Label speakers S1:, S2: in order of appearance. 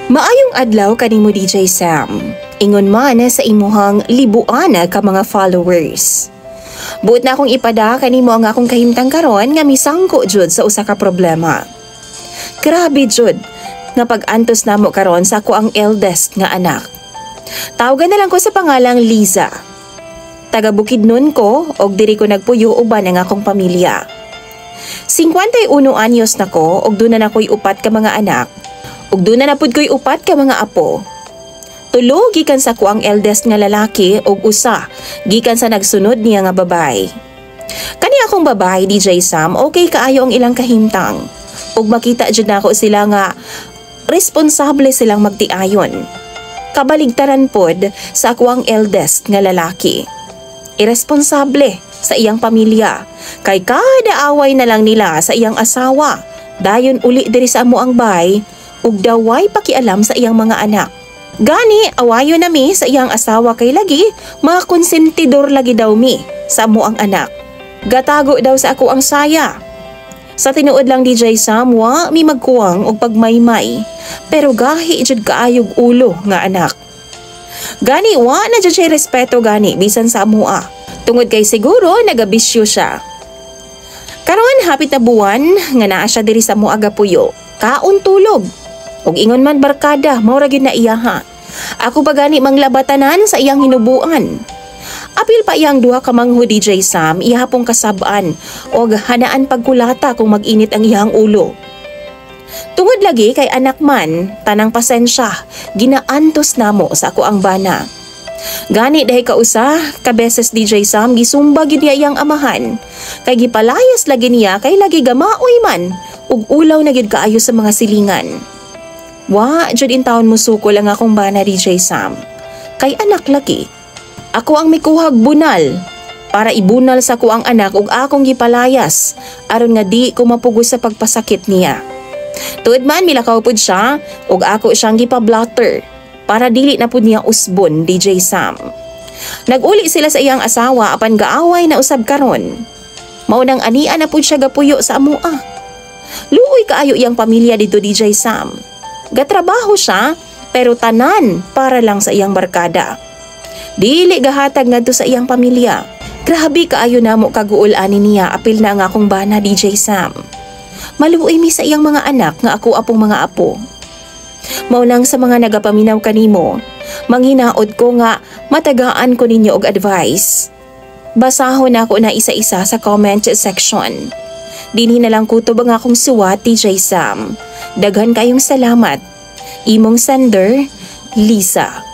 S1: Maayong adlaw kanimo DJ Sam. Ingon man sa imuhang libuan ka mga followers. Buot na akong ipada kanimo ang akong kahimtang karon nga misangko jud sa usa ka problema. Grabe jud nga pag-antos namo karon sa ako ang eldest nga anak. Tawagan na lang ko sa pangalang Liza. Taga Bukidnon ko og diri ko nagpuyo uban ang akong pamilya. 51 anyos na ko og duna na ko'y upat ka mga anak. Ug doon na napud ko'y upat ka mga apo. Tulo gikan sa kuang eldest nga lalaki ug usa gikan sa nagsunod niya nga babay. Kani akong babay DJ Sam, okay kaayo ang ilang kahimtang. Ug makita jud nako sila nga responsable silang magtiayon. Kabaligtaran pod sa kuang eldest nga lalaki. Irresponsable sa iyang pamilya kay kada away na lang nila sa iyang asawa. Dayon uli diri sa amo ang bay ug daway pakialam sa iyang mga anak. Gani awayo na mi sa iyang asawa kay lagi mga konsentidor lagi daw mi sa amo ang anak. Gatago daw sa ako ang saya. Sa tinuod lang DJ Sam, wa mi magkuwang og pagmaymay pero gahi jud kaayog ulo nga anak. Gani wa na jud siya respeto gani bisan sa amoa. Tungod kay siguro nagabisyo siya. Karon hapit na buwan nga naa siya diri sa amo aga puyo. Kaon tulog. Og ingon man barkada, mao ra gyud na iya ha. Ako pa gani manglabatanan sa iyang hinubuan. Apil pa iyang duha ka mangho DJ Sam, ihapong kasab-an og hanaan pagkulata kung mag-init ang iyang ulo. Tungod lagi kay anak man, tanang pasensya, ginaantos namo sa ako ang bana. Gani dahi kausa, ka beses DJ Sam gisumba gyud niya iyang amahan. Kay gipalayas lagi niya kay lagi gamaoy man ug ulaw na gyud kaayo sa mga silingan. Wa jud in taon musuko lang akong bana DJ Sam. Kay anak lagi. Ako ang mikuhag bunal para ibunal sa ko ang anak ug akong gipalayas aron nga di ko mapugos sa pagpasakit niya. Tuod man milakaw pud siya ug ako siyang gipablotter para dili na pud niya usbon DJ Sam. Naguli sila sa iyang asawa apan gaaway na usab karon. Mao nang anian na pud siya gapuyo sa amoa. Luoy kaayo iyang pamilya dito DJ Sam. Gatrabaho siya pero tanan para lang sa iyang barkada. Dili gahatag ngadto sa iyang pamilya. Grabe kaayo namo kaguol ani niya apil na nga akong bana DJ Sam. Maluoy mi sa iyang mga anak nga ako apong mga apo. Mao lang sa mga nagapaminaw kanimo, manghinaot ko nga matagaan ko ninyo og advice. Basahon ako na isa-isa sa comment section. Dinhi na lang kutob ang akong suwat DJ Sam. Daghan kayong salamat. Imong sender, Lisa.